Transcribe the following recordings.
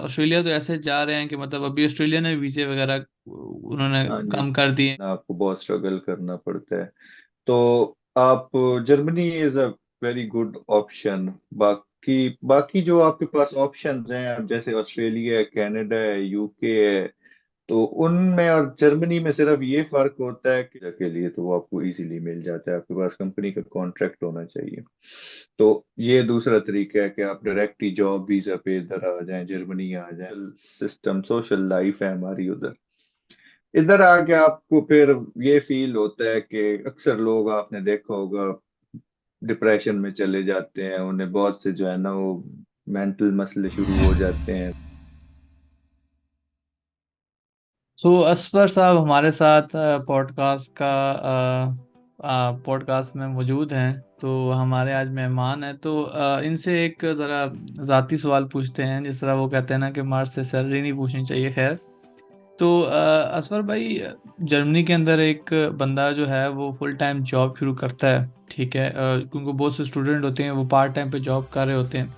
Australia तो ऐसे जा रहे हैं कि मतलब अभी ऑस्ट्रेलिया ने वीजे वगैरह उन्होंने हाँ जी, कम कर दिए। आपको बहुत स्ट्रगल करना पड़ता है। तो आप, Germany is a very good option. बाकी बाकी जो आपके पास ऑप्शंस हैं, अब जैसे ऑस्ट्रेलिया है, कनाडा है, यूके है, तो उनमें और जर्मनी में सिर्फ ये फर्क होता है कि के लिए तो वो आपको इजीली मिल जाता है, आपके पास कंपनी का कॉन्ट्रैक्ट होना चाहिए। तो ये दूसरा तरीका है कि आप डायरेक्ट ही जॉब वीजा पे इधर आ जाएं, जर्मनी आ जाएं। सिस्टम, सोशल लाइफ है हमारी उधर। इधर आके आपको फिर ये फील होता है कि अक्सर लोग, आपने देखा होगा, डिप्रेशन में चले जाते हैं, उन्हें बहुत से जो है ना वो मेंटल मसले शुरू हो जाते हैं। सो असफर साहब हमारे साथ पॉडकास्ट का पॉडकास्ट में मौजूद हैं। तो हमारे आज मेहमान हैं, तो इनसे एक ज़रा ज़ाती सवाल पूछते हैं। जिस तरह वो कहते हैं ना कि मार्च से सैलरी नहीं पूछनी चाहिए। खैर, तो असफर भाई, जर्मनी के अंदर एक बंदा जो है वो फुल टाइम जॉब शुरू करता है, ठीक है, क्योंकि बहुत से स्टूडेंट होते हैं वो पार्ट टाइम पे जॉब कर रहे होते हैं।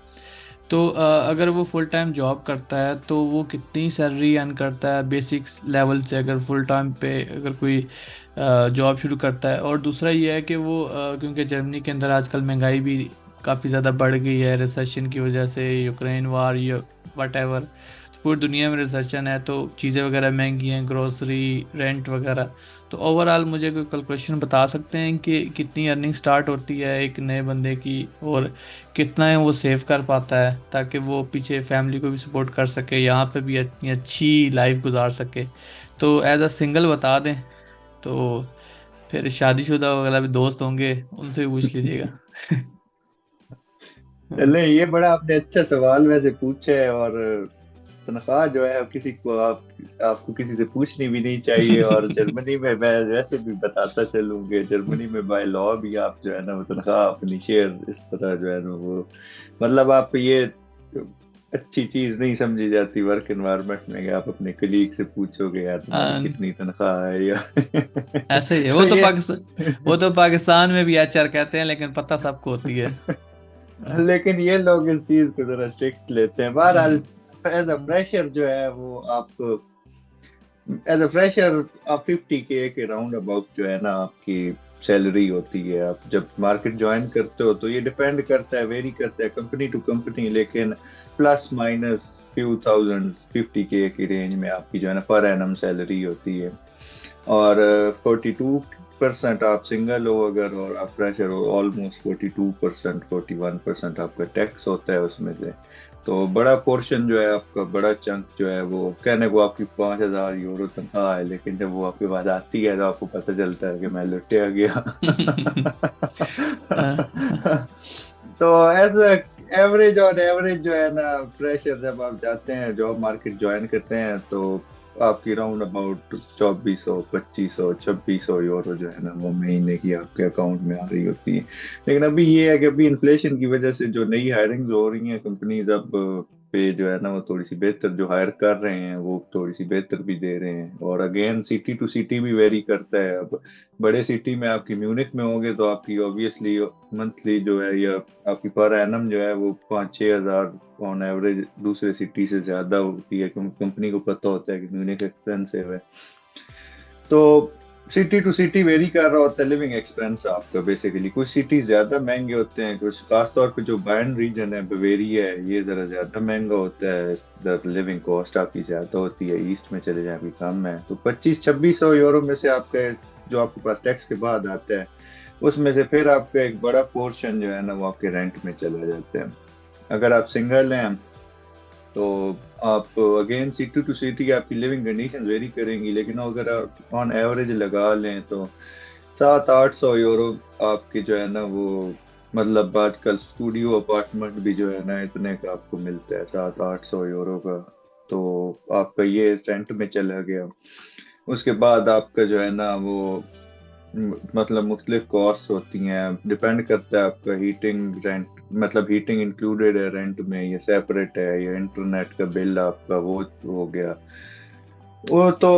तो अगर वो फुल टाइम जॉब करता है तो वो कितनी सैलरी अर्न करता है बेसिक लेवल से, अगर फुल टाइम पे अगर कोई जॉब शुरू करता है। और दूसरा ये है कि वो क्योंकि जर्मनी के अंदर आजकल महंगाई भी काफ़ी ज़्यादा बढ़ गई है रिसेशन की वजह से, यूक्रेन वार, ये वट एवर, पूरी दुनिया में रिसेशन है तो चीज़ें वगैरह महंगी हैं, ग्रोसरी, रेंट वगैरह। तो ओवरऑल मुझे कोई कैलकुलेशन बता सकते हैं कि कितनी अर्निंग स्टार्ट होती है एक नए बंदे की, और कितना है वो सेव कर पाता है ताकि वो पीछे फैमिली को भी सपोर्ट कर सके, यहाँ पे भी इतनी अच्छी लाइफ गुजार सके। तो एज अ सिंगल बता दें, तो फिर शादीशुदा वगैरह भी दोस्त होंगे, उनसे भी पूछ लीजिएगा। चले, ये बड़ा आपने अच्छा सवाल वैसे पूछा है। और तनख्वाह जो है अब किसी को, आपको किसी से पूछनी भी नहीं चाहिए। और जर्मनी में मैं वैसे भी बताता चलूंगे, जर्मनी में बाय लॉ भी आप जो है ना वो तनख्वाह अपनी शेयर इस तरह जो है ना वो, मतलब आप ये अच्छी चीज नहीं समझी जाती वर्क एनवायरनमेंट में कि आप अपने कलीग से पूछोगे यार तुम्हारी अ, कितनी तनख्वाह है या ऐसे ही है, तो ये वो तो पाकिस्तान में भी एचआर कहते हैं, लेकिन पता सबको होती है। लेकिन ये लोग इस चीज को जरा स्ट्रिक्ट लेते हैं। बहरहाल, हम्म, एज अ हम्म, फ्रेशर जो है वो आप, एज अ फ्रेशर आप 50K के राउंड अबाउट जो है ना आपकी सैलरी होती है। आप जब मार्केट ज्वाइन करते हो तो ये डिपेंड करता है, वेरी करता है कंपनी टू कंपनी, लेकिन plus minus few thousand 50K की रेंज में आपकी जो है ना पर एनम सैलरी होती है। और 42% आप सिंगल हो अगर, और आप फ्रेशर हो, ऑलमोस्ट 42%, 41% आपका टैक्स होता है उसमें से। तो बड़ा पोर्शन जो है आपका, बड़ा चंक जो है वो, कहने को आपकी 5,000 यूरो तनख्वाह है, लेकिन जब वो आपके पास आती है तो आपको पता चलता है कि मैं लुटिया गया। तो ऐसा एवरेज, और एवरेज जो है ना फ्रेशर जब आप जाते हैं जॉब मार्केट ज्वाइन करते हैं तो आपकी राउंड अबाउट 2400, 2500, 2600 यूरो जो है ना वो महीने की आपके अकाउंट में आ रही होती है। लेकिन अभी ये है कि अभी इन्फ्लेशन की वजह से जो नई हायरिंग हो रही हैं कंपनीज, अब पे जो है ना वो थोड़ी सी बेहतर, जो हायर कर रहे हैं वो थोड़ी सी बेहतर भी दे रहे हैं। और अगेन सिटी टू सिटी भी वेरी करता है। अब बड़े सिटी में आपकी म्यूनिक में होगे तो आपकी ऑब्वियसली मंथली जो है या आपकी पर एनम जो है वो 5-6 हज़ार ऑन एवरेज दूसरे सिटी से ज्यादा होती है, क्योंकि कंपनी को पता होता है कि म्यूनिक एक्सपेंसिव है। तो सिटी टू सिटी वेरी कर रहा होता है लिविंग एक्सपेंस आपका। बेसिकली कुछ सिटी ज्यादा महंगे होते हैं, कुछ खासतौर पे जो बायर्न रीजन है, बवेरिया है, ये जरा ज्यादा महंगा होता है, इधर लिविंग कॉस्ट आपकी ज्यादा होती है। ईस्ट में चले जाए अभी कम है, तो 2500-2600 यूरो में से आपका जो आपके पास टैक्स के बाद आता है, उसमें से फिर आपका एक बड़ा पोर्शन जो है ना वो आपके रेंट में चला जाता है। अगर आप सिंगल हैं तो आप अगेन सिटी टू सिटी आपकी लिविंग कंडीशन वेरी करेंगी, लेकिन अगर आप ऑन एवरेज लगा लें तो 700-800 यूरो आपकी जो है ना वो, मतलब आजकल स्टूडियो अपार्टमेंट भी जो है ना इतने का आपको मिलता है, 700-800 यूरो का। तो आपका ये रेंट में चला गया। उसके बाद आपका जो है ना वो मतलब मुख्तलिफ कॉस्ट होती हैं, डिपेंड करता है आपका हीटिंग रेंट, मतलब हीटिंग इंक्लूडेड है रेंट में, ये सेपरेट है, ये इंटरनेट का बिल आपका वो हो गया। वो तो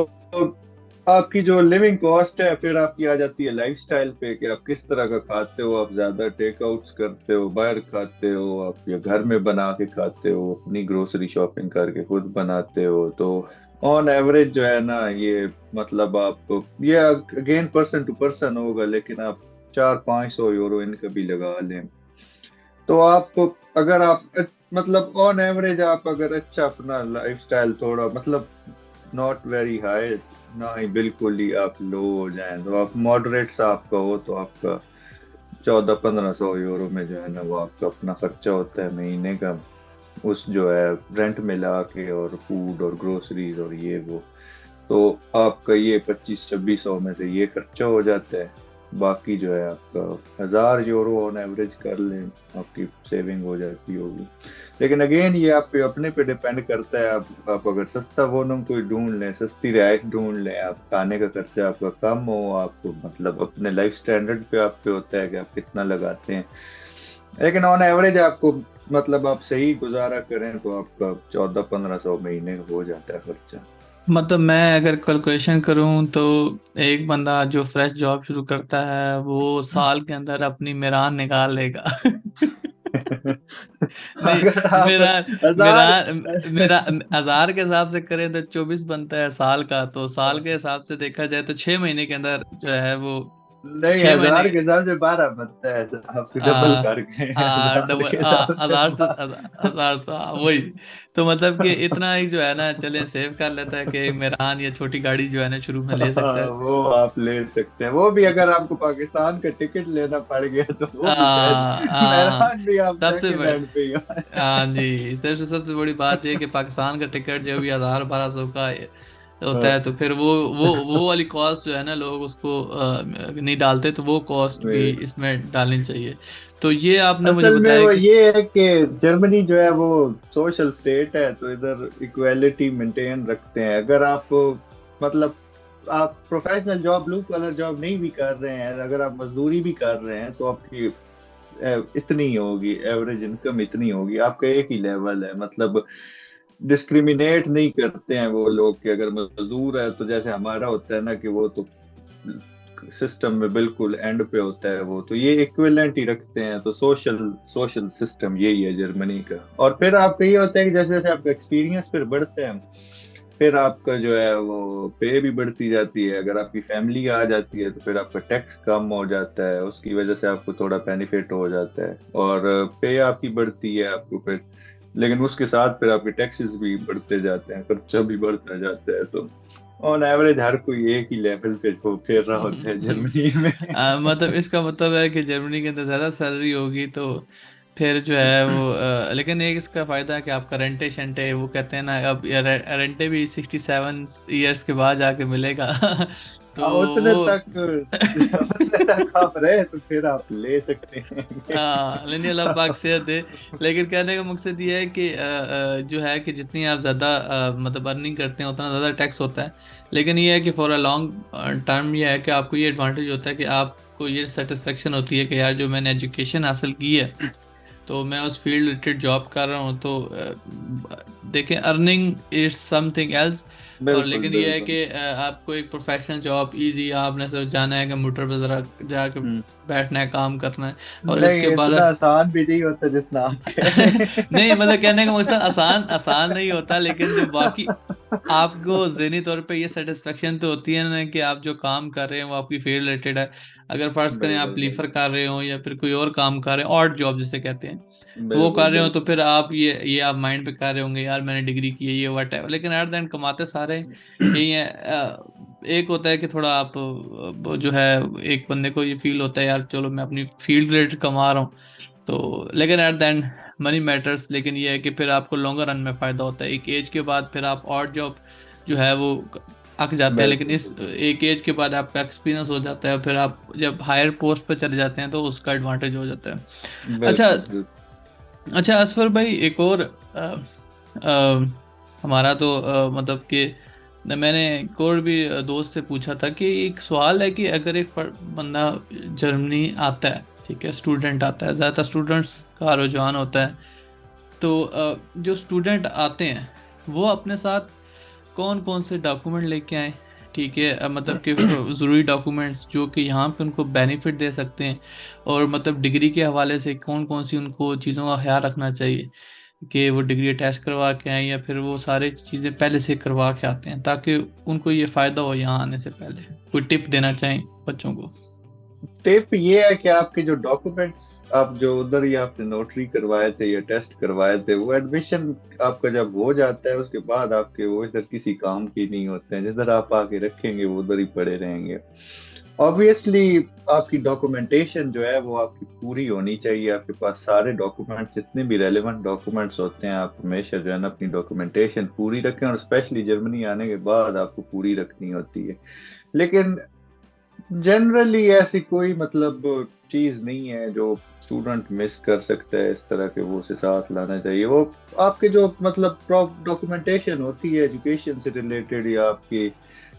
आपकी जो लिविंग कॉस्ट है, फिर आपकी आ जाती है लाइफस्टाइल पे कि आप किस तरह का खाते हो। आप ज्यादा टेक आउट्स करते हो, बाहर खाते हो, आप या घर में बना के खाते हो, अपनी ग्रोसरी शॉपिंग करके खुद बनाते हो। तो ऑन एवरेज जो है ना ये, मतलब आप ये अगेन पर्सन टू पर्सन होगा, लेकिन आप 400-500 यूरो इनका भी लगा लें तो आप, अगर आप मतलब ऑन एवरेज आप अगर अच्छा अपना लाइफस्टाइल थोड़ा मतलब नॉट वेरी हाई, ना ही बिल्कुल ही आप लो हो जाएं, तो आप मॉडरेट सा आपका हो तो आपका 1400-1500 यूरो में जो है ना वो आपका अपना खर्चा होता है महीने का, उस जो है रेंट मिला के और फूड और ग्रोसरीज और ये वो। तो आपका ये 2500-2600 में से ये खर्चा हो जाता है। बाकी जो है आपका 1000 यूरो ऑन एवरेज कर लें, आपकी सेविंग हो जाती होगी। लेकिन अगेन ये आप पे अपने पे डिपेंड करता है। आप अगर सस्ता वोनम कोई ढूंढ लें, सस्ती रिहाइश ढूंढ लें, आप खाने का खर्चा आपका कम हो, आपको मतलब अपने लाइफ स्टैंडर्ड पे आप पे होता है कि आप कितना लगाते हैं। लेकिन ऑन एवरेज आपको मतलब आप सही गुजारा करें तो आपका 1400-1500 महीने का हो जाता है खर्चा। मतलब मैं अगर कैलकुलेशन करूं तो एक बंदा जो फ्रेश जॉब शुरू करता है वो साल के अंदर अपनी मेरान निकाल लेगा। नहीं, अगर आप मेरा मेरा 1000 मेरा 1000 के हिसाब से करें तो 24 बनता है साल का, तो साल के हिसाब से देखा जाए तो 6 महीने के अंदर जो है वो नहीं, 6 महीने 1000 के हिसाब से 12 बनता है, आपसे डबल आ, करके 1000 डबल के हिसाब से 1000 से वही। तो मतलब कि इतना ही जो है ना, चले सेव कर लेता है कि मेरान या छोटी गाड़ी जो है ना शुरू में ले सकता हाँ, है। वो आप ले सकते हैं। वो भी अगर आपको पाकिस्तान का टिकट लेना पड़ गया तो वो भी शायद मेहरान भी आप सबसे सेकंड हैंड पे ही हाँ जी, सबसे बड़ी बात यह है कि पाकिस्तान का टिकट जो भी 1000-1200 का होता है, तो फिर वो वाली कॉस्ट जो है ना लोग उसको नहीं डालते, तो वो कॉस्ट भी वही। इसमें डालनी चाहिए। तो ये आपने मुझे असल में बताया वो कि ये है कि जर्मनी जो है वो सोशल स्टेट है, तो इधर इक्वेलिटी मेंटेन रखते हैं। अगर आप मतलब आप professional job, blue collar job नहीं भी कर रहे हैं, अगर आप मजदूरी भी कर रहे हैं, तो आपकी इतनी ही होगी, एवरेज इनकम इतनी होगी, आपका एक ही लेवल है। मतलब डिस्क्रिमिनेट नहीं करते हैं वो लोग कि अगर मजदूर है तो जैसे हमारा होता है ना कि वो तो सिस्टम में बिल्कुल एंड पे होता है वो, तो ये इक्विवेलेंट ही रखते हैं। तो सोशल सोशल सिस्टम यही है जर्मनी का। और फिर आपका ये होता है कि जैसे जैसे आपका एक्सपीरियंस फिर बढ़ता है, फिर आपका जो है वो पे भी बढ़ती जाती है। अगर आपकी फैमिली आ जाती है तो फिर आपका टैक्स कम हो जाता है, उसकी वजह से आपको थोड़ा बेनिफिट हो जाता है, और पे आपकी बढ़ती है आपको फिर। लेकिन उसके साथ फिर आपके टैक्सेस भी बढ़ते जाते हैं, खर्चा भी बढ़ता जाता है। तो ऑन एवरेज हर कोई एक ही लेवल पे को फेर रहा होता है जर्मनी में। मतलब इसका मतलब है कि जर्मनी के अंदर ज़्यादा सैलरी होगी तो फिर जो है वो लेकिन एक इसका फायदा है कि आपका रेंटे शेंटे वो कहते हैं ना, अब रेंटे भी 67 ईयर्स के बाद जाके मिलेगा। तो हाँ, वो उतने तक आप रहे तो फिर आप ले सकते हैं। हाँ, लेकिन अल्लाह पाक सेहत दे। लेकिन कहने का मकसद ये है कि जो है कि जितनी आप ज़्यादा मतलब अर्निंग करते हैं उतना ज़्यादा टैक्स होता है। लेकिन ये है कि फॉर अ लॉन्ग टर्म ये है कि आपको ये एडवांटेज होता है कि आपको ये सेटिस्फेक्शन होती है कि यार जो मैंने एजुकेशन हासिल की है तो मैं उस फील्ड रिलेटेड जॉब कर रहा हूँ, तो देखें अर्निंग इज समथिंग एल्स। और बिल्कुल लेकिन ये है बिल्कुल। कि आपको एक प्रोफेशनल जॉब इजी, आपने सिर्फ जाना है कंप्यूटर पर जरा जाके हम्म। बैठना है, काम करना है और नहीं, इसके बाद इतना आसान भी नहीं होता जितना आप कह रहे नहीं, मतलब कहने का मकसद हैं। आसान आसान नहीं होता, लेकिन जो बाकी आपको ज़हनी तौर पे ये सेटिस्फेक्शन तो होती है ना कि आप जो काम कर रहे हैं वो आपकी फील्ड रिलेटेड है। अगर फर्ज करें आप बिल्कुल लीफर बिल्कुल कर रहे हो या फिर कोई और काम कर रहे हो, ऑड जॉब जिसे कहते हैं, वो बिल्कुल कर रहे हो, तो बिल्कुल। फिर आप ये आप माइंड पे कर रहे होंगे यार मैंने डिग्री की है ये वट है, लेकिन एट द एंड कमाते सारे यही है। एक होता है कि थोड़ा आप वो जो है एक बंदे को ये फील होता है यार चलो मैं अपनी फील्ड रिलेटेड कमा रहा हूँ, तो लेकिन at the end money matters. लेकिन ये है कि फिर आपको लॉन्गर रन में फायदा होता है, एक एज के बाद फिर आप और जॉब जो है वो अक जाते हैं, लेकिन बिल्कुल इस बिल्कुल एक एज के बाद आपका एक्सपीरियंस हो जाता है, फिर आप जब हायर पोस्ट पे चले जाते हैं तो उसका एडवांटेज हो जाता है। अच्छा, बिल्कुल बिल्कुल। अच्छा असफर भाई एक और हमारा तो मतलब कि मैंने एक और भी दोस्त से पूछा था कि एक सवाल है कि अगर एक बंदा जर्मनी आता है, ठीक है, स्टूडेंट आता है, ज़्यादातर स्टूडेंट्स का रुझान होता है, तो जो स्टूडेंट आते हैं वो अपने साथ कौन कौन से डॉक्यूमेंट लेके आए, ठीक है, मतलब कि ज़रूरी डॉक्यूमेंट्स जो कि यहाँ पे उनको बेनिफिट दे सकते हैं, और मतलब डिग्री के हवाले से कौन कौन सी उनको चीज़ों का ख्याल रखना चाहिए कि वो डिग्री टेस्ट करवा के आए, या फिर वो सारी चीज़ें पहले से करवा के आते हैं, ताकि उनको ये फ़ायदा हो यहाँ आने से पहले। कोई टिप देना चाहें बच्चों को? टिप ये है कि आपके जो डॉक्यूमेंट्स आप जो उधर ही आपने नोटरी करवाए थे या टेस्ट करवाए थे, वो एडमिशन आपका जब हो जाता है उसके बाद आपके वो इधर किसी काम की नहीं होते हैं। जिधर आप आके रखेंगे वो उधर ही पड़े रहेंगे। ऑब्वियसली आपकी डॉक्यूमेंटेशन जो है वो आपकी पूरी होनी चाहिए। आपके पास सारे डॉक्यूमेंट्स, जितने भी रेलेवेंट डॉक्यूमेंट्स होते हैं, आप हमेशा जो है ना अपनी डॉक्यूमेंटेशन पूरी रखें, और स्पेशली जर्मनी आने के बाद आपको पूरी रखनी होती है। लेकिन जनरली ऐसी कोई मतलब चीज नहीं है जो स्टूडेंट मिस कर सकता है इस तरह के, वो उसे साथ लाना चाहिए। वो आपके जो मतलब डॉक्यूमेंटेशन होती है एजुकेशन से रिलेटेड या आपकी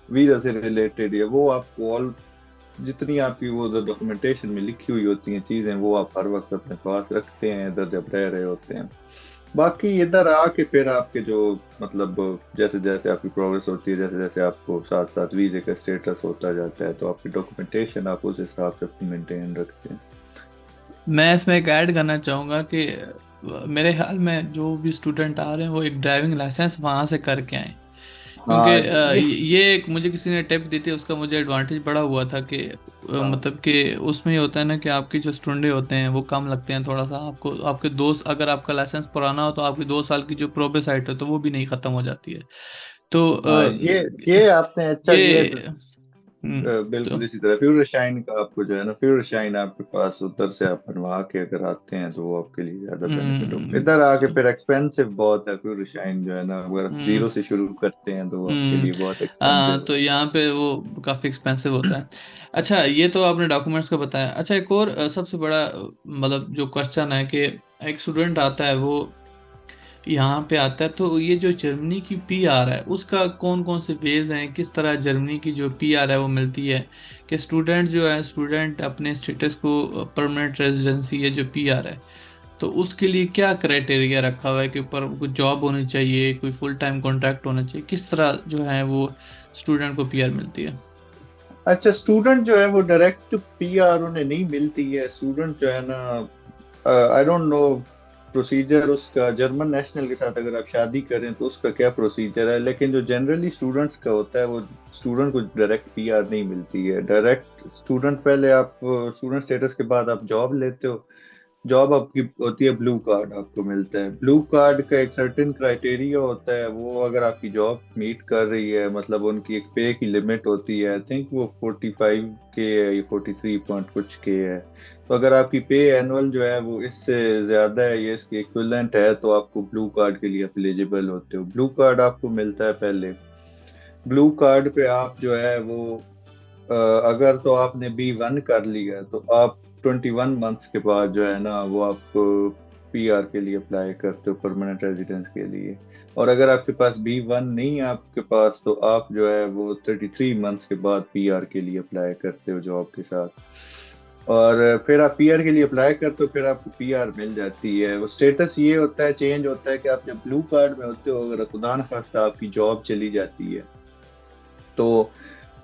वीजा से रिलेटेड, या वो आपको ऑल जितनी आपकी वो डॉक्यूमेंटेशन में लिखी हुई होती हैं चीजें, वो आप हर वक्त अपने पास रखते हैं इधर जब रह रहे होते हैं। बाकी इधर आके फिर आपके जो मतलब जैसे जैसे आपकी प्रोग्रेस होती है, जैसे जैसे आपको साथ साथ वीजे का स्टेटस होता जाता है, तो आपकी डॉक्यूमेंटेशन आप उस हिसाब से अपनी मेंटेन रखते हैं। मैं इसमें एक ऐड करना चाहूँगा कि मेरे ख्याल में जो भी स्टूडेंट आ रहे हैं वो एक ड्राइविंग लाइसेंस वहाँ से करके आए, क्योंकि हाँ ये ये एक मुझे किसी ने टिप दी थी, उसका मुझे एडवांटेज बड़ा हुआ था कि हाँ मतलब कि उसमें ये होता है ना कि आपके जो स्टूडेंट होते हैं वो कम लगते हैं थोड़ा सा आपको, आपके दोस्त, अगर आपका लाइसेंस पुराना हो तो आपकी 2 साल की जो प्रोबेस साइट है तो वो भी नहीं खत्म हो जाती है। तो हाँ ये आपने अच्छा ये ये तो बिल्कुल इसी तरह फ्यूचर शाइन का आपको जो है ना, फ्यूचर शाइन आपके पास उधर से आप बनवा के अगर आते हैं तो वो आपके लिए ज्यादा बेनिफिट होगा। हम्म, इधर आके फिर एक्सपेंसिव बहुत है फ्यूचर शाइन जो है ना, अगर आप हम्म, जीरो से शुरू करते हैं तो वो आपके हम्म, लिए बहुत हाँ, एक्सपेंसिव तो है। यहाँ पे वो काफ़ी एक्सपेंसिव होता है। अच्छा, ये तो आपने डॉक्यूमेंट्स का बताया। अच्छा, एक और सबसे बड़ा मतलब जो क्वेश्चन है कि एक स्टूडेंट आता है, वो यहाँ पे आता है, तो ये जो जर्मनी की पीआर है उसका कौन कौन से वेज हैं, किस तरह जर्मनी की जो पीआर है वो मिलती है, कि स्टूडेंट जो है, स्टूडेंट अपने स्टेटस को परमानेंट रेजिडेंसी है जो पीआर है, तो उसके लिए क्या क्राइटेरिया रखा हुआ है कि ऊपर कोई जॉब होनी चाहिए, कोई फुल टाइम कॉन्ट्रैक्ट होना चाहिए, किस तरह जो है वो स्टूडेंट को पीआर मिलती है? अच्छा, स्टूडेंट जो है वो डायरेक्ट पीआर उन्हें नहीं मिलती है। स्टूडेंट जो है ना, आई डोंट नो प्रोसीजर उसका, जर्मन नेशनल के साथ अगर आप शादी करें तो उसका क्या प्रोसीजर है, लेकिन जो जनरली स्टूडेंट्स का होता है वो स्टूडेंट को डायरेक्ट पीआर नहीं मिलती है। डायरेक्ट स्टूडेंट पहले आप स्टूडेंट स्टेटस के बाद आप जॉब लेते हो। जॉब आपकी होती है, ब्लू कार्ड आपको मिलता है। ब्लू कार्ड का एक सर्टेन क्राइटेरिया होता है, वो अगर आपकी जॉब मीट कर रही है, मतलब उनकी एक पे की लिमिट होती है, आई थिंक वो 45K है या 43 पॉइंट कुछ के है। तो अगर आपकी पे एनुअल जो है वो इससे ज्यादा है, ये इसके इक्विवेलेंट है, तो आपको ब्लू कार्ड के लिए एलिजिबल होते हो। ब्लू कार्ड आपको मिलता है पहले। ब्लू कार्ड पे आप जो है वो अगर तो आपने B1 कर लिया तो आप 21 मंथ्स के बाद जो है ना वो आप पीआर के लिए अप्लाई करते हो, परमानेंट रेजिडेंस के लिए। और अगर आपके पास B1 नहीं है आपके पास, तो आप जो है वो 33 मंथ्स के बाद पीआर के लिए अप्लाई करते हो जॉब के साथ। और फिर आप पीआर के लिए अप्लाई करते हो, फिर आपको पीआर मिल जाती है। वो स्टेटस ये होता है, चेंज होता है कि आप जब ब्लू कार्ड में होते हो, अगर खुदा न खास्ता आपकी जॉब चली जाती है, तो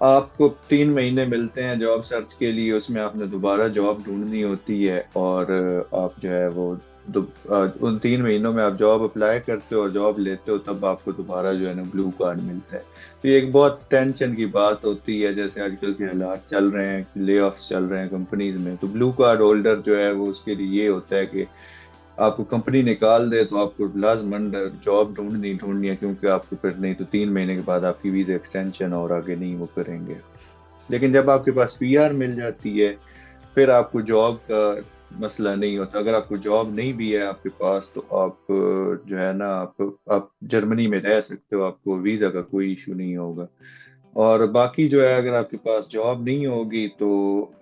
आपको 3 महीने मिलते हैं जॉब सर्च के लिए। उसमें आपने दोबारा जॉब ढूंढनी होती है, और आप जो है वो उन 3 महीनों में आप जॉब अप्लाई करते हो और जॉब लेते हो, तब आपको दोबारा जो है ना ब्लू कार्ड मिलता है। तो ये एक बहुत टेंशन की बात होती है, जैसे आजकल के हालात चल रहे हैं, ले ऑफ्स चल रहे हैं कंपनीज में, तो ब्लू कार्ड होल्डर जो है वो उसके लिए ये होता है कि आपको कंपनी निकाल दे तो आपको लाजमंद जॉब ढूंढनी है, क्योंकि आपको फिर नहीं तो 3 महीने के बाद आपकी वीजा एक्सटेंशन और आगे नहीं वो करेंगे। लेकिन जब आपके पास पीआर मिल जाती है, फिर आपको जॉब का मसला नहीं होता। अगर आपको जॉब नहीं भी है आपके पास, तो आप जो है ना आप जर्मनी में रह सकते हो, आपको वीजा का कोई इशू नहीं होगा। और बाकी जो है, अगर आपके पास जॉब नहीं होगी तो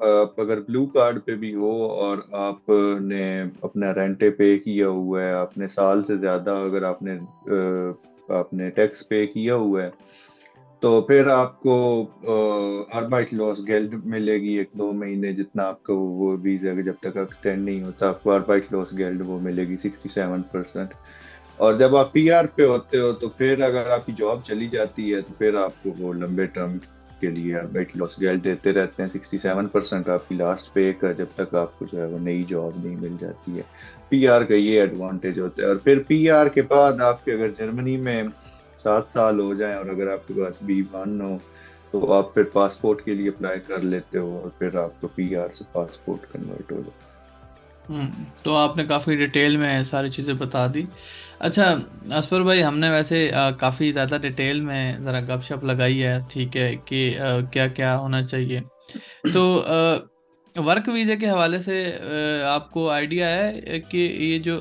आप अगर ब्लू कार्ड पे भी हो और आपने अपना रेंटे पे किया हुआ है, आपने साल से ज्यादा अगर आपने टैक्स पे किया हुआ है, तो फिर आपको अर्बाइट लॉस गेल्ड मिलेगी 1-2 महीने, जितना आपका वो वीजा जब तक एक्सटेंड नहीं होता, आपको अर्बाइट लॉस गेल्ड वो मिलेगी 67%। और जब आप पीआर पे होते हो तो फिर अगर आपकी जॉब चली जाती है तो फिर आपको वो लंबे टर्म के लिए वेट लॉस गैस देते रहते हैं। 67% आपकी लास्ट पे का, जब तक आपको जो है वो नई जॉब नहीं मिल जाती है। पीआर का ये एडवांटेज होता है। और फिर पीआर के बाद आपके अगर जर्मनी में 7 साल हो जाएं और अगर आपके पास B1 हो तो आप फिर पासपोर्ट के लिए अप्लाई कर लेते हो और फिर आपको पीआर से पासपोर्ट कन्वर्ट हो जाता तो आपने काफ़ी डिटेल में सारी चीज़ें बता दी। अच्छा असफर भाई, हमने वैसे काफ़ी ज़्यादा डिटेल में ज़रा गपशप लगाई है, ठीक है, कि क्या क्या होना चाहिए। तो वर्क वीज़ा के हवाले से आपको आइडिया है कि ये जो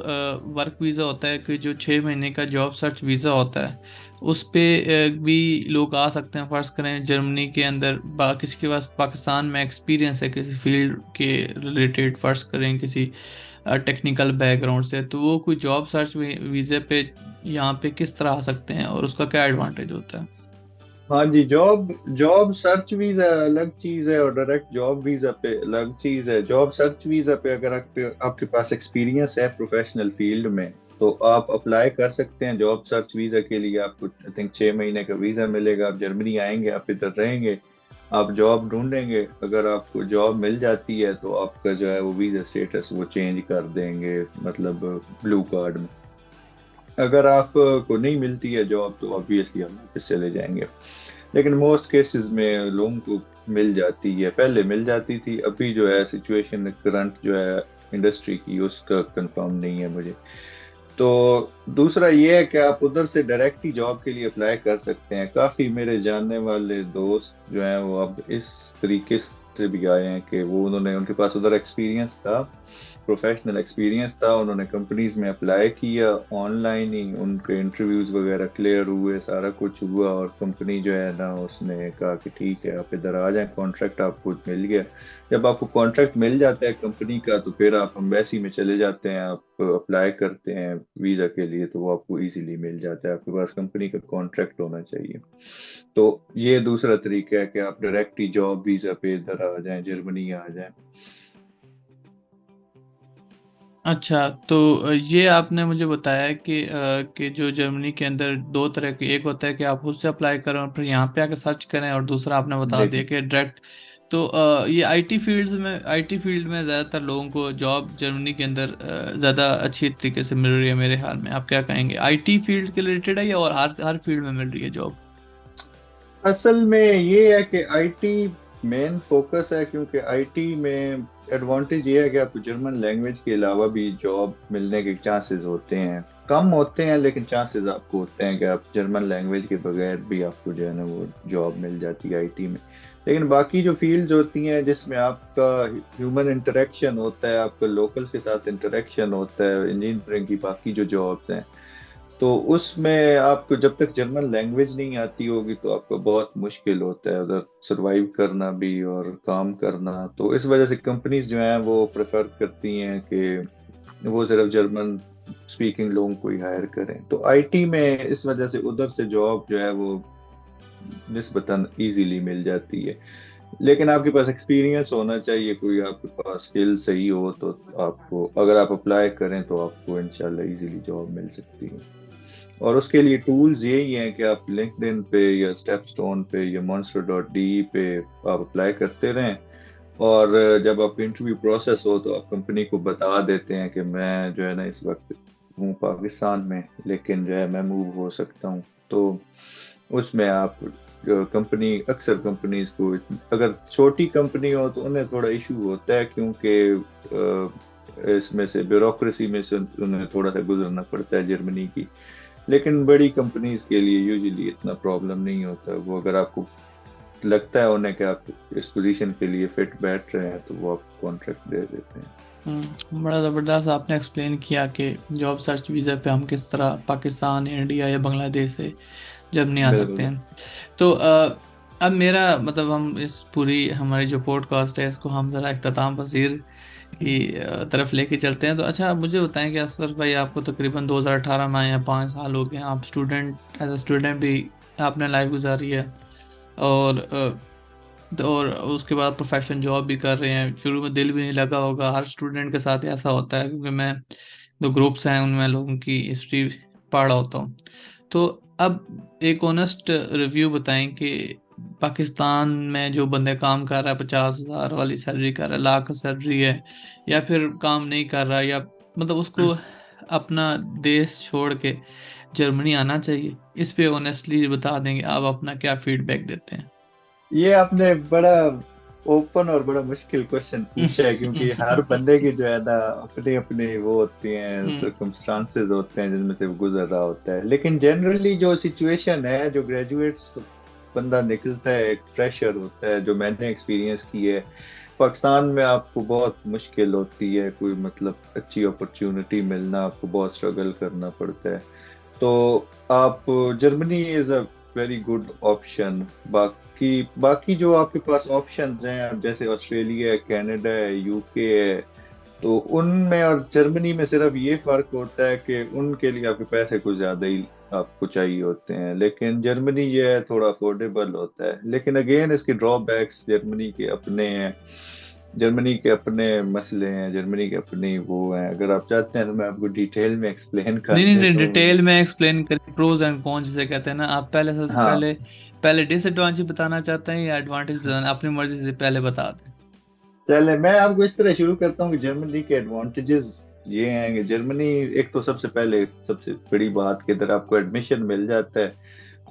वर्क वीज़ा होता है, कि जो 6 महीने का जॉब सर्च वीज़ा होता है, उस पे भी लोग आ सकते हैं। फ़र्ज़ करें जर्मनी के अंदर किसी के पास पाकिस्तान में एक्सपीरियंस है किसी फील्ड के रिलेटेड, फ़र्ज़ करें किसी टेक्निकल बैकग्राउंड से, तो वो कोई जॉब सर्च वीज़े पे यहाँ पे किस तरह आ सकते हैं और उसका क्या एडवांटेज होता है? है। हाँ जी, जॉब जॉब सर्च वीजा अलग चीज है और डायरेक्ट जॉब वीजा पे अलग चीज है। जॉब सर्च वीजा पे अगर आपके पास एक्सपीरियंस है प्रोफेशनल फील्ड में तो आप अप्लाई कर सकते हैं जॉब सर्च वीजा के लिए। आपको आई थिंक 6 महीने का वीजा मिलेगा। आप जर्मनी आएंगे, आप इधर रहेंगे, आप जॉब ढूंढेंगे। अगर आपको जॉब मिल जाती है तो आपका जो है वो वीजा स्टेटस वो चेंज कर देंगे, मतलब ब्लू कार्ड में। अगर आपको नहीं मिलती है जॉब तो ऑब्वियसली हम वापस चले जाएंगे। लेकिन मोस्ट केसेस में लोगों को मिल जाती है, पहले मिल जाती थी। अभी जो है सिचुएशन करंट जो है इंडस्ट्री की उसका कंफर्म नहीं है मुझे। तो दूसरा ये है कि आप उधर से डायरेक्ट ही जॉब के लिए अप्लाई कर सकते हैं। काफ़ी मेरे जानने वाले दोस्त जो हैं वो अब इस तरीके से भी आए हैं कि वो उन्होंने उनके पास उधर एक्सपीरियंस था, प्रोफेशनल एक्सपीरियंस था, उन्होंने कंपनीज में अप्लाई किया, ऑनलाइन ही उनके इंटरव्यूज वगैरह क्लियर हुए, सारा कुछ हुआ और कंपनी जो है ना उसने कहा कि ठीक है आप इधर आ जाएं, कॉन्ट्रैक्ट आपको मिल गया। जब आपको कॉन्ट्रैक्ट मिल जाता है कंपनी का तो फिर आप एम्बेसी में चले जाते हैं, आप अप्लाई करते हैं वीज़ा के लिए तो वो आपको इजीली मिल जाता है। आपके पास कंपनी का कॉन्ट्रैक्ट होना चाहिए। तो ये दूसरा तरीका है कि आप डायरेक्ट ही जॉब वीज़ा पे इधर आ जाएं, जर्मनी आ जाएं। अच्छा, तो ये आपने मुझे बताया कि जो जर्मनी के अंदर दो तरह के, एक होता है कि आप खुद से अप्लाई करें और फिर यहाँ पे आके सर्च करें, और दूसरा आपने बता दिया देखें, कि डायरेक्ट। तो ये आईटी फील्ड में ज़्यादातर लोगों को जॉब जर्मनी के अंदर ज़्यादा अच्छी तरीके से मिल रही है मेरे ख्याल में। आप क्या कहेंगे, आईटी फील्ड के रिलेटेड है या और हर हर फील्ड में मिल रही है जॉब? असल में ये है कि आईटी मेन फोकस है, क्योंकि आईटी में एडवांटेज ये है कि आपको जर्मन लैंग्वेज के अलावा भी जॉब मिलने के चांसेस होते हैं। कम होते हैं लेकिन चांसेस आपको होते हैं कि आप जर्मन लैंग्वेज के बगैर भी आपको जो है ना वो जॉब मिल जाती है आईटी में। लेकिन बाकी जो फील्ड्स होती हैं जिसमें आपका ह्यूमन इंटरेक्शन होता है, आपका लोकल्स के साथ इंटरेक्शन होता है, इंजीनियरिंग की बाकी जो जॉब्स हैं, तो उसमें आपको जब तक जर्मन लैंग्वेज नहीं आती होगी तो आपको बहुत मुश्किल होता है उधर सरवाइव करना भी और काम करना। तो इस वजह से कंपनीज जो हैं वो प्रेफर करती हैं कि वो सिर्फ जर्मन स्पीकिंग लोगों को ही हायर करें। तो आईटी में इस वजह से उधर से जॉब जो है वो निस्बतन इजीली मिल जाती है। लेकिन आपके पास एक्सपीरियंस होना चाहिए, कोई आपके पास स्किल सही हो तो आपको, अगर आप अप्लाई करें तो आपको इंशाल्लाह इजीली जॉब मिल सकती है। और उसके लिए टूल्स यही हैं कि आप लिंक्डइन पे या स्टेपस्टोन पे या monster.de पे आप अप्लाई करते रहें। और जब आप इंटरव्यू प्रोसेस हो तो आप कंपनी को बता देते हैं कि मैं जो है ना इस वक्त हूँ पाकिस्तान में लेकिन जो है मैं मूव हो सकता हूँ। तो उसमें आप कंपनी, अक्सर कंपनीज को, अगर छोटी कंपनी हो तो उन्हें थोड़ा इशू होता है क्योंकि इसमें से ब्यूरोक्रेसी में से उन्हें थोड़ा सा गुजरना पड़ता है जर्मनी की। लेकिन बड़ी कंपनीज के लिए यूजुअली इतना प्रॉब्लम नहीं होता। वो अगर आपको लगता है उन्हें कि आप इस पोजीशन के लिए फिट बैठ रहे हैं तो वो आपको कॉन्ट्रैक्ट दे देते हैं। बड़ा ज़बरदस्त आपने एक्सप्लेन किया कि जॉब सर्च वीज़ा पे हम किस तरह पाकिस्तान, इंडिया या बांग्लादेश से जर्मनी आ सकते बिल्कुल। हैं। तो अब मेरा मतलब, हम इस पूरी हमारी जो पॉडकास्ट है इसको हम ज़रा इख्तिताम पसीर की तरफ लेके चलते हैं। तो अच्छा, आप मुझे बताएं कि असफर भाई, आपको तकरीबन 2018 में आए हैं, 5 साल हो गए हैं, आप स्टूडेंट, एज अ स्टूडेंट भी आपने लाइफ गुजारी है, और और उसके बाद प्रोफेशन जॉब भी कर रहे हैं। शुरू में दिल भी नहीं लगा होगा, हर स्टूडेंट के साथ ऐसा होता है, क्योंकि मैं, जो ग्रुप्स हैं उनमें लोगों की हिस्ट्री पढ़ा होता हूँ। तो अब एक ऑनेस्ट रिव्यू बताएं कि पाकिस्तान में जो बंदे काम कर रहा है, 50,000 वाली सैलरी कर रहा है, लाख सैलरी है, या फिर काम नहीं कर रहा, या मतलब उसको अपना देश छोड़ के जर्मनी आना चाहिए? इस पे ऑनेस्टली बता देंगे आप अपना क्या फीडबैक देते हैं? ये आपने बड़ा ओपन और बड़ा मुश्किल क्वेश्चन पूछा है, क्योंकि हर बंदे की जो है ना अपने अपने वो होती हैं, हम्म। सर्कमस्टांसेस होते हैं जिनमें से वो गुजर रहा होता है। लेकिन जनरली जो सिचुएशन है, जो ग्रेजुएट्स बंदा निकलता है, एक फ्रेशर होता है, जो मैंने एक्सपीरियंस की है, पाकिस्तान में आपको बहुत मुश्किल होती है कोई मतलब अच्छी अपॉर्चुनिटी मिलना, आपको बहुत स्ट्रगल करना पड़ता है। तो आप Germany is a very good option. बाकी बाकी जो आपके पास ऑप्शंस हैं, अब जैसे ऑस्ट्रेलिया है, कनाडा है, यूके है, तो उनमें और जर्मनी में सिर्फ ये फर्क होता है कि उनके लिए आपके पैसे कुछ ज्यादा ही आपको चाहिए होते हैं, लेकिन जर्मनी ये है थोड़ा अफोर्डेबल होता है। लेकिन अगेन इसके ड्रॉबैक्स जर्मनी के अपने हैं, जर्मनी के अपने मसले हैं, जर्मनी के अपने वो हैं। अगर आप चाहते हैं तो मैं आपको डिटेल में एक्सप्लेन नहीं कर नहीं नहीं, देता हूँ। डिटेल में एक्सप्लेन करें, प्रोज एंड कॉन्स जिसे कहते हैं ना। आप पहले सबसे हाँ, पहले पहले डिसएडवांटेज बताना चाहते हैं या एडवांटेज बताना? अपनी मर्जी से पहले बता दें। चले मैं आपको इस तरह शुरू करता हूँ कि जर्मनी के एडवांटेजेस ये हैं कि जर्मनी, एक तो सबसे पहले सबसे बड़ी बात कि इधर आपको एडमिशन मिल जाता है।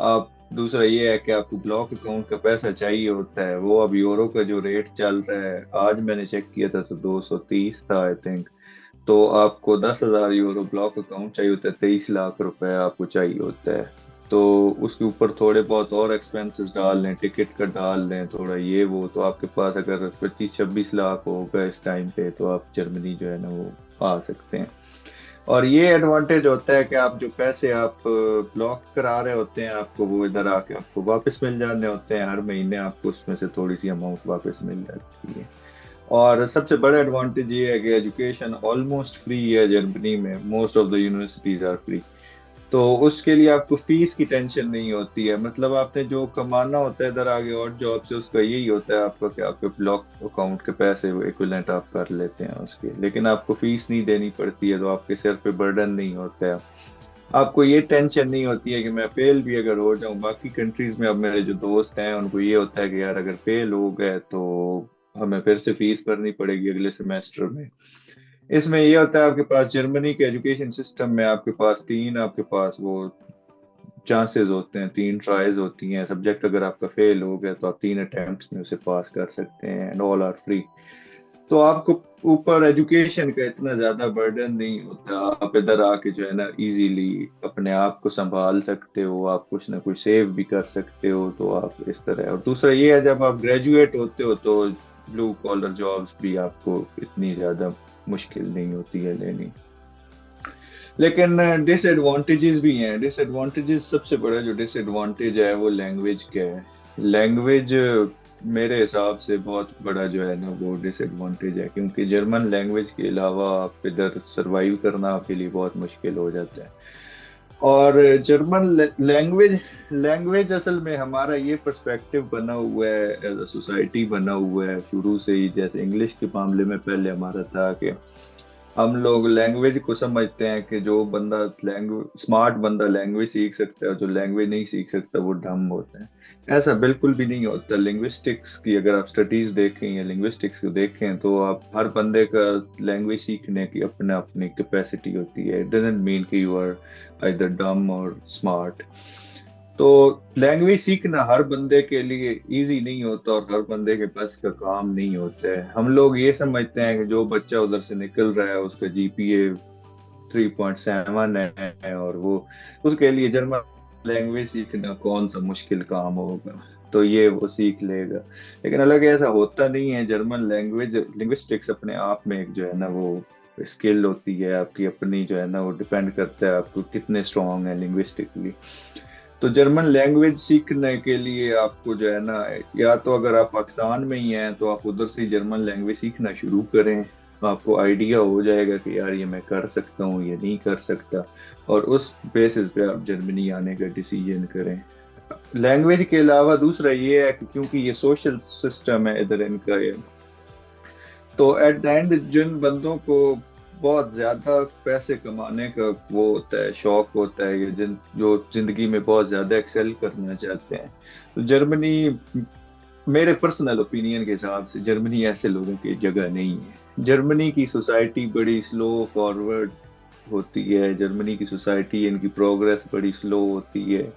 आप दूसरा ये है कि आपको ब्लॉक अकाउंट का पैसा चाहिए होता है, वो अब यूरो का जो रेट चल रहा है, आज मैंने चेक किया था तो 230 था आई थिंक। तो आपको 10,000 यूरो ब्लॉक अकाउंट चाहिए होता है, 23 लाख रुपए आपको चाहिए होता है। तो उसके ऊपर थोड़े बहुत और एक्सपेंसेस डाल लें, टिकट का डाल लें थोड़ा ये वो, तो आपके पास अगर 25-26 लाख होगा इस टाइम पे, तो आप जर्मनी जो है ना वो आ सकते हैं। और ये एडवांटेज होता है कि आप जो पैसे आप ब्लॉक करा रहे होते हैं, आपको वो इधर आके आपको वापस मिल जाने होते हैं, हर महीने आपको उसमें से थोड़ी सी अमाउंट वापस मिल जाती है। और सबसे बड़ा एडवांटेज ये है कि एजुकेशन ऑलमोस्ट फ्री है जर्मनी में, most of the universities are free. तो उसके लिए आपको फीस की टेंशन नहीं होती है, मतलब आपने जो कमाना होता है इधर आगे और जॉब से, उसका यही होता है आपका कि आपके ब्लॉक अकाउंट के पैसे वो इक्विवेलेंट आप कर लेते हैं उसके, लेकिन आपको फीस नहीं देनी पड़ती है, तो आपके सिर पे बर्डन नहीं होता है। आपको ये टेंशन नहीं होती है कि मैं फेल भी अगर हो जाऊं। बाकी कंट्रीज में अब मेरे जो दोस्त हैं उनको ये होता है कि यार अगर फेल हो गए तो हमें फिर से फीस भरनी पड़ेगी अगले सेमेस्टर में। इसमें ये होता है आपके पास जर्मनी के एजुकेशन सिस्टम में आपके पास वो चांसेस होते हैं, 3 ट्राइज होती हैं। सब्जेक्ट अगर आपका फेल हो गया तो आप 3 अटेम्प्ट्स में उसे पास कर सकते हैं, एंड ऑल आर फ्री। तो आपको ऊपर एजुकेशन का इतना ज्यादा बर्डन नहीं होता, आप इधर आके जो है ना इजीली अपने आप को संभाल सकते हो, आप कुछ ना कुछ सेव भी कर सकते हो, तो आप इस तरह। और दूसरा ये है जब आप ग्रेजुएट होते हो तो ब्लू कॉलर जॉब्स भी आपको इतनी ज्यादा मुश्किल नहीं होती है लेनी। लेकिन डिसएडवांटेजेस भी हैं। डिसएडवांटेजेस, सबसे बड़ा जो डिसएडवांटेज है वो लैंग्वेज का है। लैंग्वेज मेरे हिसाब से बहुत बड़ा जो है ना वो डिसएडवांटेज है, क्योंकि जर्मन लैंग्वेज के अलावा आप इधर सरवाइव करना आपके लिए बहुत मुश्किल हो जाता है। और जर्मन लैंग्वेज लैंग्वेज असल में हमारा ये पर्सपेक्टिव बना हुआ है, एज अ सोसाइटी बना हुआ है शुरू से ही। जैसे इंग्लिश के मामले में पहले हमारा था कि हम लोग लैंग्वेज को समझते हैं कि जो बंदा लैंग्वेज स्मार्ट बंदा लैंग्वेज सीख सकता है, जो लैंग्वेज नहीं सीख सकता वो डम होता है। ऐसा बिल्कुल भी नहीं होता। लिंग्विस्टिक्स की अगर आप स्टडीज देखें या लिंग्विस्टिक्स को देखें, तो आप हर बंदे का लैंग्वेज सीखने की अपना अपनी कैपेसिटी होती है। इट डजंट मीन कि यू आर आइदर डम और स्मार्ट। तो लैंग्वेज सीखना हर बंदे के लिए इजी नहीं होता और हर बंदे के पास का काम नहीं होता है। हम लोग ये समझते हैं कि जो बच्चा उधर से निकल रहा है उसका जीपीए 3.7 है और वो उसके लिए जर्मन लैंग्वेज सीखना कौन सा मुश्किल काम होगा, तो ये वो सीख लेगा। लेकिन अलग ऐसा होता नहीं है। जर्मन लैंग्वेज लिंग्विस्टिक्स अपने आप में एक जो है ना वो स्किल होती है आपकी अपनी, जो है ना वो डिपेंड करता है आपको कितने स्ट्रांग है लिंग्विस्टिकली। तो जर्मन लैंग्वेज सीखने के लिए आपको जो है ना, या तो अगर आप पाकिस्तान में ही हैं तो आप उधर से जर्मन लैंग्वेज सीखना शुरू करें, तो आपको आइडिया हो जाएगा कि यार ये मैं कर सकता हूँ ये नहीं कर सकता, और उस बेसिस पे आप जर्मनी आने का डिसीजन करें। लैंग्वेज के अलावा दूसरा ये है कि क्योंकि ये सोशल सिस्टम है इधर इनका ये, तो एट द एंड जिन बंदों को बहुत ज्यादा पैसे कमाने का वो होता है, शौक होता है, ये जो जिंदगी में बहुत ज्यादा एक्सेल करना चाहते हैं, तो जर्मनी मेरे पर्सनल ओपिनियन के हिसाब से जर्मनी ऐसे लोगों की जगह नहीं है। जर्मनी की सोसाइटी बड़ी स्लो फॉरवर्ड होती है, जर्मनी की सोसाइटी, इनकी प्रोग्रेस बड़ी स्लो होती है।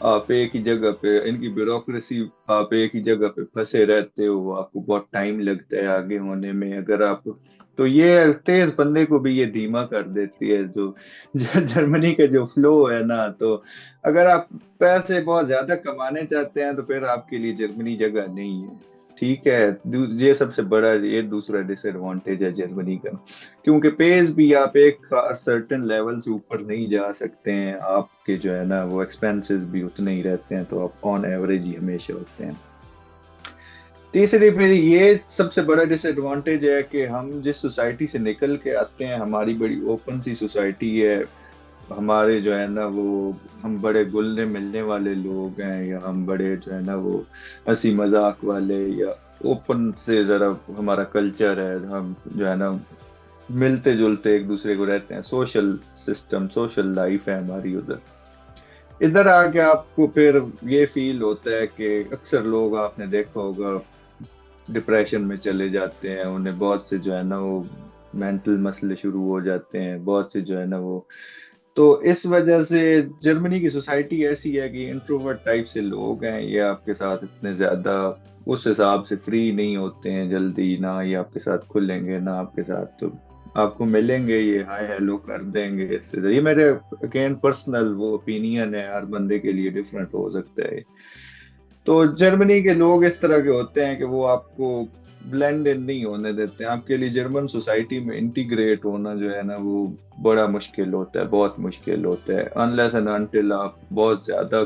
आप एक ही जगह पे, इनकी ब्यूरोक्रेसी, आप एक ही जगह पे फंसे रहते हो, आपको बहुत टाइम लगता है आगे होने में। अगर आप, तो ये तेज बंदे को भी ये धीमा कर देती है, जो जर्मनी का जो फ्लो है ना। तो अगर आप पैसे बहुत ज्यादा कमाने चाहते हैं तो फिर आपके लिए जर्मनी जगह नहीं है। ठीक है, ये सबसे बड़ा, ये दूसरा डिसएडवांटेज है जर्मनी का, क्योंकि पेज भी आप एक सर्टेन लेवल से ऊपर नहीं जा सकते हैं, आपके जो है ना वो एक्सपेंसेस भी उतने ही रहते हैं, तो आप ऑन एवरेज ही हमेशा होते हैं। तीसरी फिर ये सबसे बड़ा डिसएडवांटेज है कि हम जिस सोसाइटी से निकल के आते हैं, हमारी बड़ी ओपन सी सोसाइटी है। हमारे जो है ना वो, हम बड़े घुलने मिलने वाले लोग हैं, या हम बड़े जो है ना वो हंसी मजाक वाले, या ओपन से जरा हमारा कल्चर है, हम जो है ना मिलते जुलते एक दूसरे को रहते हैं, सोशल सिस्टम, सोशल लाइफ है हमारी उधर। इधर आके आपको फिर ये फील होता है कि अक्सर लोग, आपने देखा होगा, डिप्रेशन में चले जाते हैं, उन्हें बहुत से जो है ना वो मेंटल मसले शुरू हो जाते हैं, बहुत से जो है ना वो। तो इस वजह से जर्मनी की सोसाइटी ऐसी है कि इंट्रोवर्ट टाइप से लोग हैं, ये आपके साथ इतने ज्यादा उस हिसाब से फ्री नहीं होते हैं जल्दी, ना ये आपके साथ खुलेंगे, ना आपके साथ तो आपको मिलेंगे, ये हाय हेलो कर देंगे। इससे ये मेरे अगेन पर्सनल वो ओपिनियन है, हर बंदे के लिए डिफरेंट हो सकता है। तो जर्मनी के लोग इस तरह के होते हैं कि वो आपको ब्लेंड इन नहीं होने देते हैं। आपके लिए जर्मन सोसाइटी में इंटीग्रेट होना जो है ना वो बड़ा मुश्किल होता है, बहुत मुश्किल होता है, अनलेस एंड अनटिल आप बहुत ज्यादा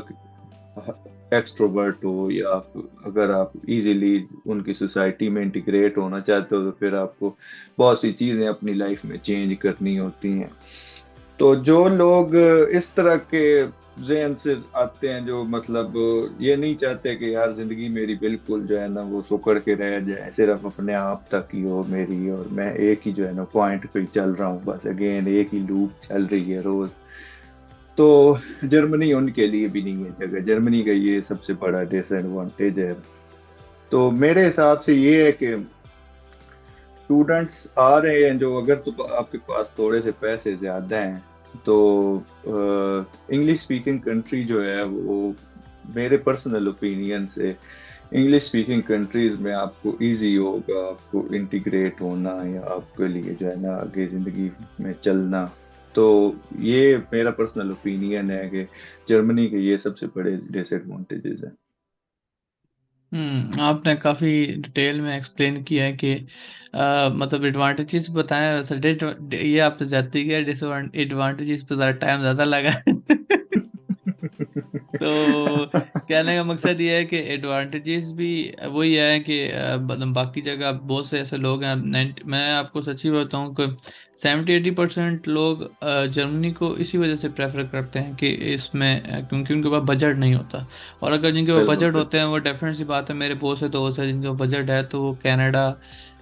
एक्सट्रोवर्ट हो, या आप, अगर आप इजीली उनकी सोसाइटी में इंटीग्रेट होना चाहते हो, तो फिर आपको बहुत सी चीजें अपनी लाइफ में चेंज करनी होती हैं। तो जो लोग इस तरह के जहन से आते हैं, जो मतलब ये नहीं चाहते कि यार जिंदगी मेरी बिल्कुल जो है ना वो सुकड़ के रह जाए, सिर्फ अपने आप तक ही हो मेरी, और मैं एक ही जो है ना पॉइंट पे ही चल रहा हूँ, बस अगेन एक ही लूप चल रही है रोज, तो जर्मनी उनके लिए भी नहीं है जगह। जर्मनी का ये सबसे बड़ा डिसएडवांटेज है। तो मेरे हिसाब से ये है कि स्टूडेंट्स आ रहे हैं जो, अगर तो आपके पास थोड़े से पैसे ज्यादा हैं, तो इंग्लिश स्पीकिंग कंट्री जो है वो, मेरे पर्सनल ओपिनियन से इंग्लिश स्पीकिंग कंट्रीज में आपको इजी होगा, आपको इंटीग्रेट होना, या आपके लिए जो है ना आगे जिंदगी में चलना। तो ये मेरा पर्सनल ओपिनियन है कि जर्मनी के ये सबसे बड़े डिसएडवांटेजेस हैं। आपने काफ़ी डिटेल में एक्सप्लेन किया है कि मतलब एडवांटेजेस बताया, वैसे ये आपने ज्यादा किया, डिसएडवांटेजेस पे ज़रा टाइम ज़्यादा लगा है। तो कहने का मकसद ये है कि एडवांटेजेस भी वही है कि मतलब बाकी जगह बहुत से ऐसे लोग हैं, मैं आपको सच्ची बताऊं कि 70-80% लोग जर्मनी को इसी वजह से प्रेफर करते हैं कि इसमें क्योंकि उनके पास बजट नहीं होता। और अगर जिनके पास बिल्कुल बजट होते हैं, वो डेफिनेट सी बात है, मेरे बहुत से दोस्त हैं जिनके पास बजट है, तो वो कनाडा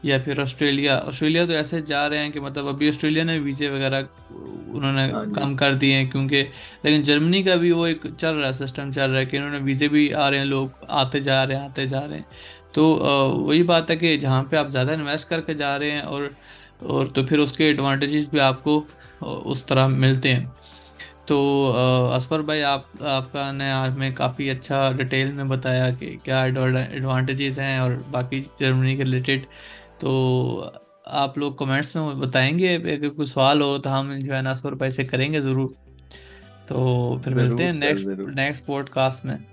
या फिर ऑस्ट्रेलिया, ऑस्ट्रेलिया तो ऐसे जा रहे हैं कि मतलब अभी ऑस्ट्रेलिया ने वीज़े वगैरह उन्होंने हाँ जी। कम कर दिए हैं क्योंकि, लेकिन जर्मनी का भी वो एक चल रहा है, सिस्टम चल रहा है कि इन्होंने वीज़े भी आ रहे हैं, लोग आते जा रहे हैं, आते जा रहे हैं। तो वही बात है कि जहाँ पे आप ज़्यादा इन्वेस्ट करके जा रहे हैं, और तो फिर उसके एडवांटेजेस भी आपको उस तरह मिलते हैं। तो असफर भाई, आपका ने आज में काफ़ी अच्छा डिटेल में बताया कि क्या एडवांटेजेस हैं और बाकी जर्मनी के रिलेटेड। तो आप लोग कमेंट्स में बताएंगे, अगर कोई सवाल हो तो हम जो है ना असफर भाई से करेंगे ज़रूर। तो फिर मिलते जरूर हैं सर, नेक्स्ट जरूर। नेक्स्ट पॉडकास्ट में।